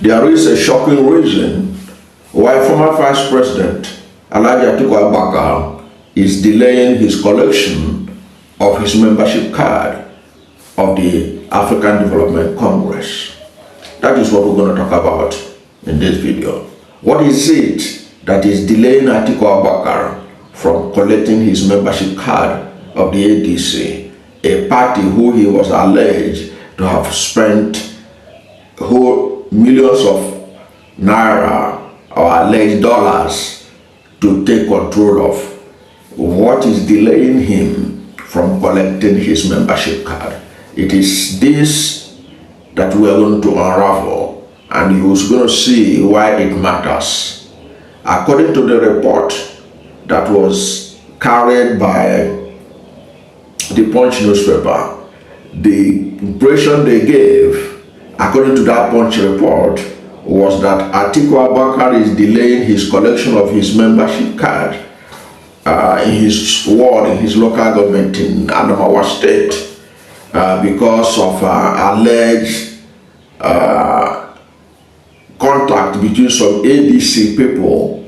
there is a shocking reason why former Vice President Alhaji Atiku Baka is delaying his collection of his membership card of the African Development Congress. That is what we're going to talk about in this video. What is it that is delaying Atiku Baka from collecting his membership card of the ADC, a party who he was alleged to have spent whole millions of naira or alleged dollars to take control of? What is delaying him from collecting his membership card? It is this that we are going to unravel, and you're going to see why it matters. According to the report that was carried by the Punch newspaper, the impression they gave, according to that Punch report, was that Atiku Baka is delaying his collection of his membership card in his ward, in his local government in Adamawa State, because of alleged contact between some ADC people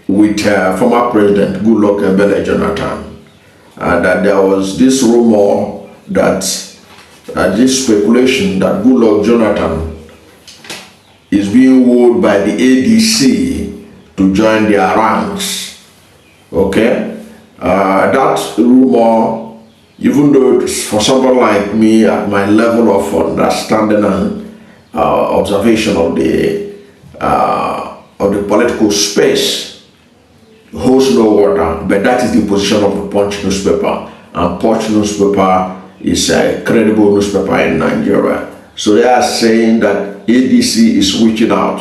with former President Goodluck Jonathan. That there was this rumor that this speculation that Goodluck Jonathan is being wooed by the ADC to join their ranks. Okay? That rumor, even though it's for someone like me at my level of understanding and observation of the political space, holds no water, but that is the position of the Punch newspaper, and Punch newspaper is a credible newspaper in Nigeria. So they are saying that ADC is reaching out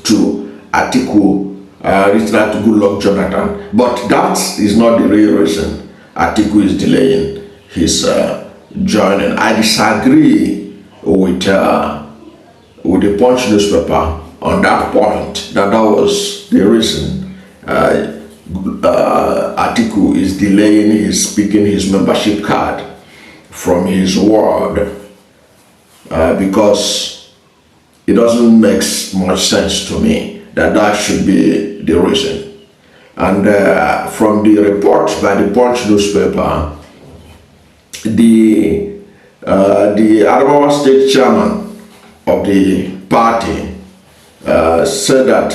to Atiku, reaching out to Goodluck Jonathan, but that is not the real reason Atiku is delaying his joining. I disagree with the Punch newspaper on that point, that was the reason Atiku is delaying his picking his membership card from his ward, because it doesn't make much sense to me that should be the reason. And from the report by the Punch newspaper, the Adamawa State chairman of the party said that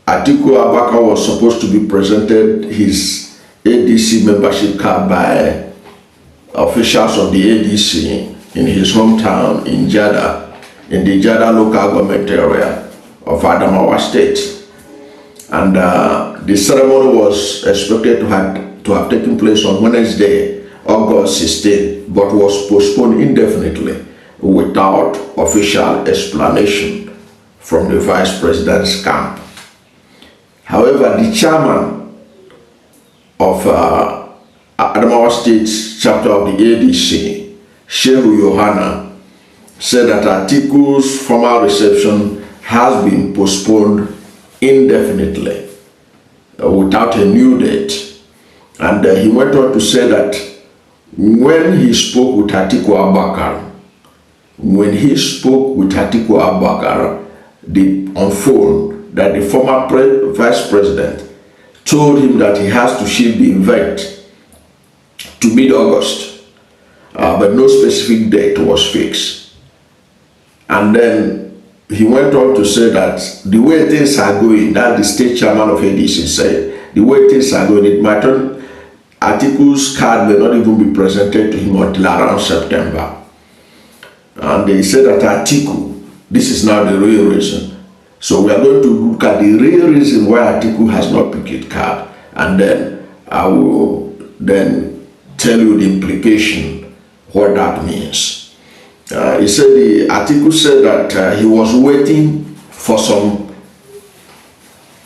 Atiku Baka was supposed to be presented his ADC membership card by officials of the ADC in his hometown in Jada, in the Jada local government area of Adamawa State. And the ceremony was expected to have taken place on Wednesday, August 16, but was postponed indefinitely without official explanation from the Vice President's camp. However, the chairman of Adamawa State chapter of the ADC, Shehu Yohana, said that Atiku's formal reception has been postponed indefinitely without a new date. And he went on to say that when he spoke with Atiku Baka, on phone, that the former vice president told him that he has to shift the event to mid-August, but no specific date was fixed. And then he went on to say that the way things are going, that the state chairman of ADC said, the way things are going, it might not, Atiku's card may not even be presented to him until around September. And they said that Atiku, this is now the real reason. So we are going to look at the real reason why Atiku has not picked his card, and then I will then tell you the implication, what that means. He said, Atiku said that he was waiting for some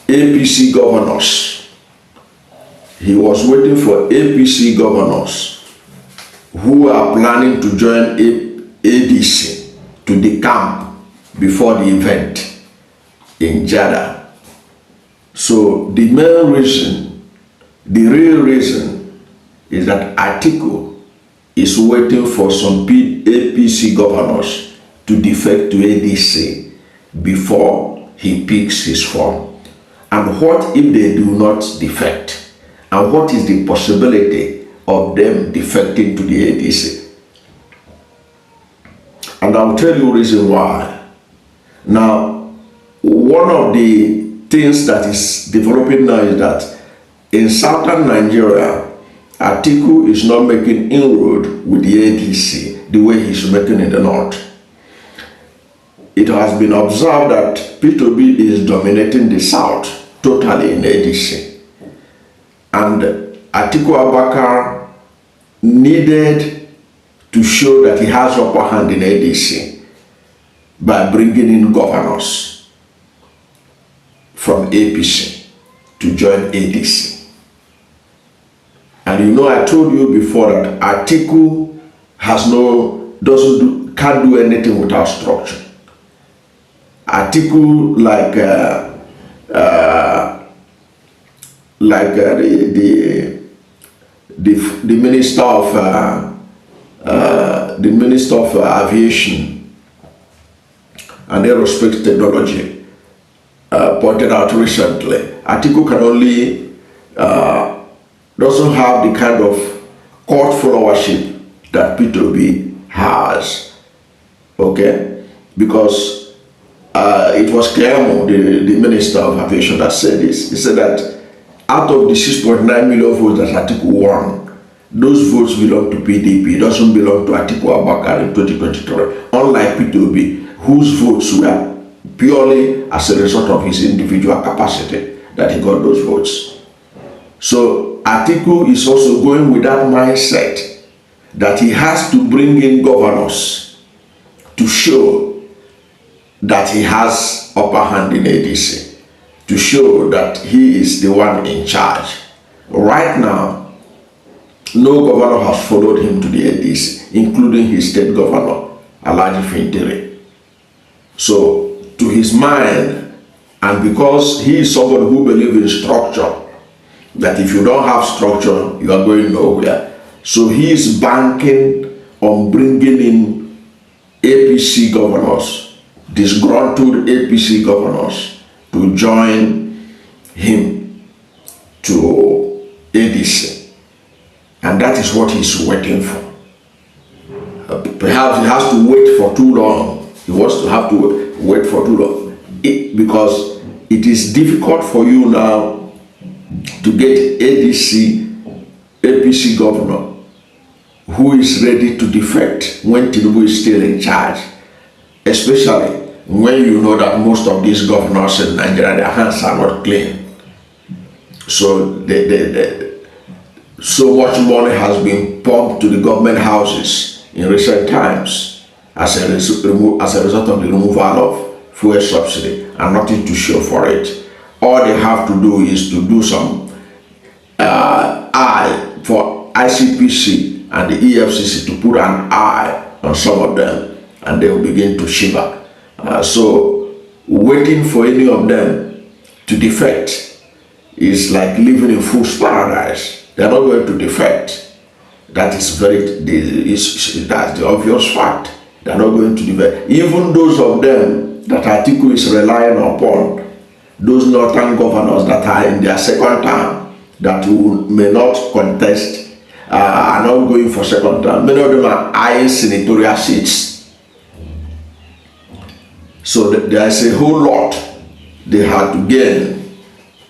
APC governors. He was waiting for APC governors who are planning to join ADC to the camp before the event in Jada. So the main reason, the real reason, is that Atiku is waiting for some APC governors to to defect to ADC before he picks his form? And what if they do not defect? And what is the possibility of them defecting to the ADC? And I'll tell you the reason why. Now, one of the things that is developing now is that in southern Nigeria, Atiku is not making inroad with the ADC the way he's making in the north. It has been observed that P2B is dominating the south totally in ADC. And Atiku Baka needed to show that he has upper hand in ADC by bringing in governors from APC to join ADC. And you know, I told you before that Atiku can't do anything without structure. Atiku, the minister of aviation and aerospace technology pointed out recently, Atiku can only doesn't have the kind of court followership that P2B has, okay? Because it was Clermont, the Minister of Aviation, that said this. He said that out of the 6.9 million votes that Atiku won, those votes belong to PDP. It doesn't belong to Atiku Baka in 2023. Unlike P2B, whose votes were purely as a result of his individual capacity that he got those votes. So Atiku is also going with that mindset that he has to bring in governors to show that he has upper hand in ADC, to show that he is the one in charge. Right now, no governor has followed him to the ADC, including his state governor, Alhaji Atiku. So, to his mind, and because he is somebody who believes in structure, that if you don't have structure, you are going nowhere. So he is banking on bringing in APC governors, disgruntled APC governors, to join him to ADC. And that is what he's waiting for. Perhaps he has to wait for too long. He wants to have to wait for too long. Because it is difficult for you now to get APC governor who is ready to defect when Tinubu is still in charge, especially when you know that most of these governors in Nigeria, their hands are not clean. So so much money has been pumped to the government houses in recent times as a result of the removal of fuel subsidy, and nothing to show for it. All they have to do is to do some eye for ICPC and the EFCC to put an eye on some of them, and they will begin to shiver. So waiting for any of them to defect is like living in fool's paradise. They are not going to defect. That is that's the obvious fact. They are not going to defect. Even those of them that Atiku is relying upon, those northern governors that are in their second term, that may not contest, are not going for second term. Many of them are eyeing senatorial seats. So there is a whole lot they had to gain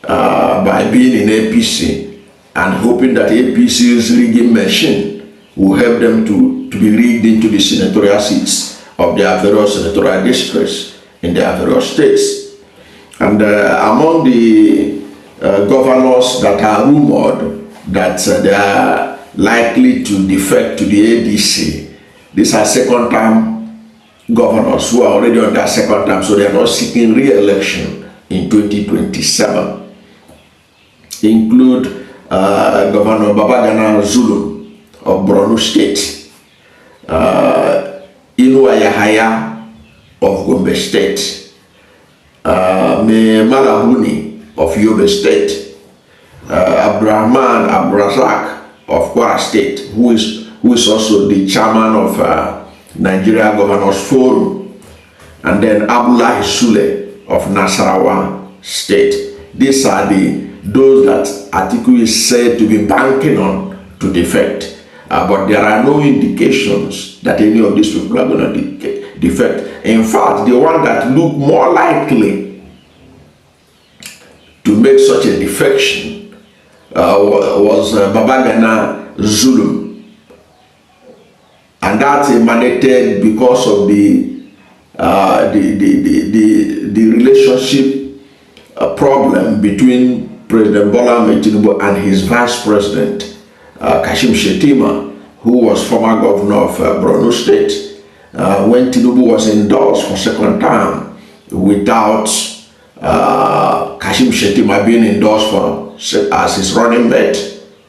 by being in APC, and hoping that APC's rigging machine will help them to be rigged into the senatorial seats of their various senatorial districts in their various states. And among the governors that are rumored that they are likely to defect to the ADC, these are second-term governors who are already on their second term, so they are not seeking re-election in 2027. Include Governor Babagana Zulu of Borno State, Inuwa Yahaya of Gombe State, Malabuni of Yobe State, Abdurrahman Abrazak of Kwara State, who is also the chairman of Nigeria Governors Forum, and then Abdullahi Sule of Nasarawa State. These are those that Atiku is said to be banking on to defect. But there are no indications that any of these people are going to defect. In fact, the one that looked more likely to make such a defection was Babagana Zulum. And that emanated because of the relationship problem between President Bola Ahmed Tinubu and his vice president, Kashim Shettima, who was former governor of Borno State, when Tinubu was endorsed for second term without Kashim Shettima being endorsed as his running mate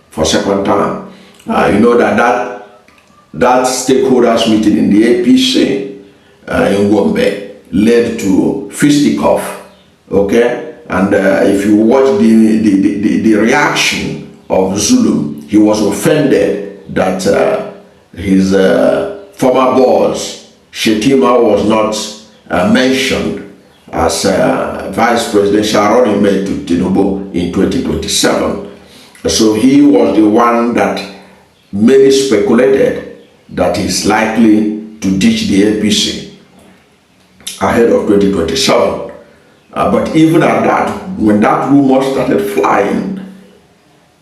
for second term. You know that stakeholders meeting in the APC in Gombe led to fisticuff, okay? And if you watch the reaction of Zulum, he was offended that his former boss, Shettima, was not mentioned as vice presidential running mate to Tinubu in 2027. So he was the one that many speculated that he's likely to ditch the APC ahead of 2027. But even at that, when that rumor started flying,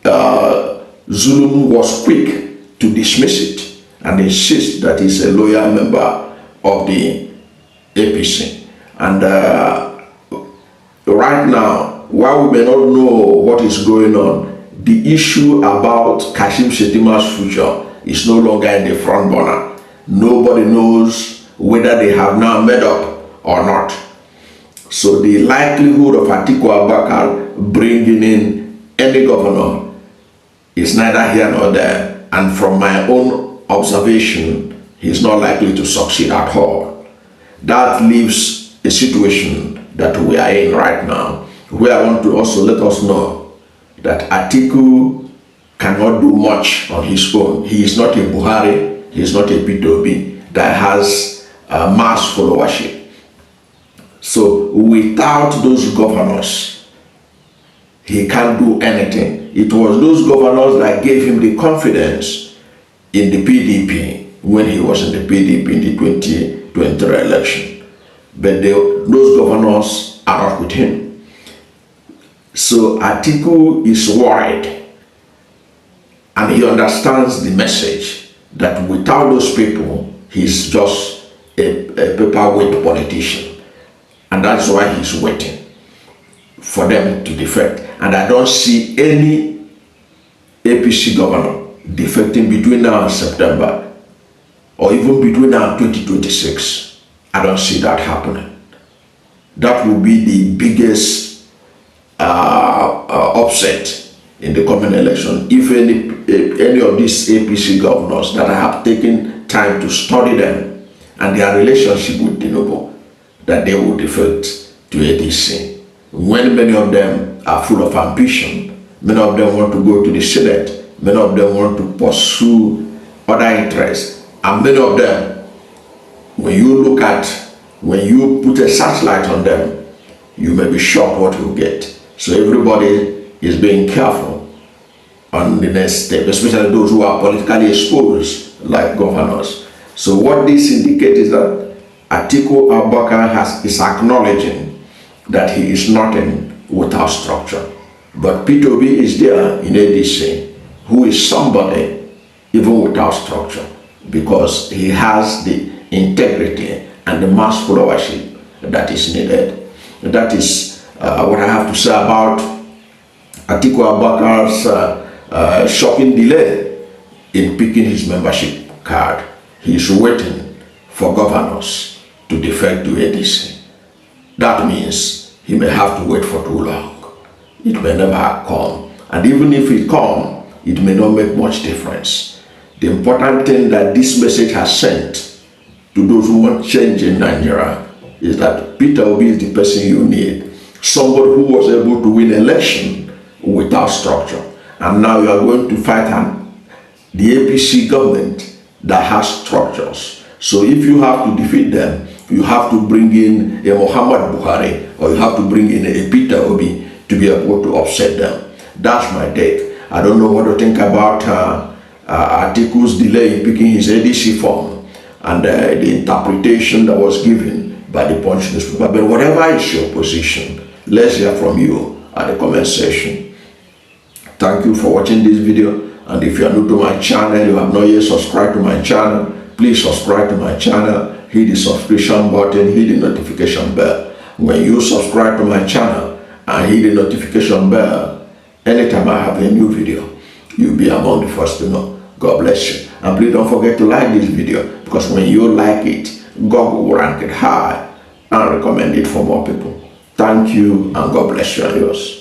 Zulum was quick to dismiss it and insist that he's a loyal member of the APC. And right now, while we may not know what is going on, the issue about Kashim Shettima's future is no longer in the front burner. Nobody knows whether they have now made up or not. So the likelihood of Atiku Abaka bringing in any governor is neither here nor there. And from my own observation, he's not likely to succeed at all. That leaves a situation that we are in right now, where I want to also let us know that Atiku cannot do much on his own. He is not a Buhari, he is not a P2B that has a mass followership. So without those governors, he can't do anything. It was those governors that gave him the confidence in the PDP when he was in the PDP in the 2023 election. But those governors are not with him. So Atiku is worried, and he understands the message that without those people, he's just a paperweight politician. And that's why he's waiting for them to defect. And I don't see any APC governor defecting between now and September, or even between now and 2026. I don't see that happening. That will be the biggest upset in the coming election. If any of these APC governors that I have taken time to study them and their relationship with Tinubu, that they will defect to ADC. When many of them are full of ambition, many of them want to go to the Senate, many of them want to pursue other interests, and many of them, when you put a searchlight on them, you may be shocked what you get. So everybody is being careful on the next step, especially those who are politically exposed, like governors. So what this indicates is that Atiku Abaka is acknowledging that he is nothing without structure. But P2B is there in ADC, who is somebody even without structure, because he has the integrity and the mass followership that is needed. That is what I have to say about Atiku Abaka's shocking delay in picking his membership card. He is waiting for governors to defect to ADC. That means he may have to wait for too long. It may never come. And even if it comes, it may not make much difference. The important thing that this message has sent to those who want change in Nigeria is that Peter Obi is the person you need. Somebody who was able to win election without structure. And now you are going to fight the APC government that has structures. So if you have to defeat them, you have to bring in a Muhammad Buhari, or you have to bring in a Peter Obi to be able to upset them. That's my take. I don't know what to think about Atiku's delay in picking his ADC form and the interpretation that was given by the Punch newspaper. But whatever is your position, let's hear from you at the comment section. Thank you for watching this video. And if you are new to my channel, you have not yet subscribed to my channel, please subscribe to my channel, hit the subscription button, hit the notification bell. When you subscribe to my channel and hit the notification bell, anytime I have a new video, you'll be among the first to know. God bless you. And please don't forget to like this video, because when you like it, God will rank it high and recommend it for more people. Thank you, and God bless you and yours.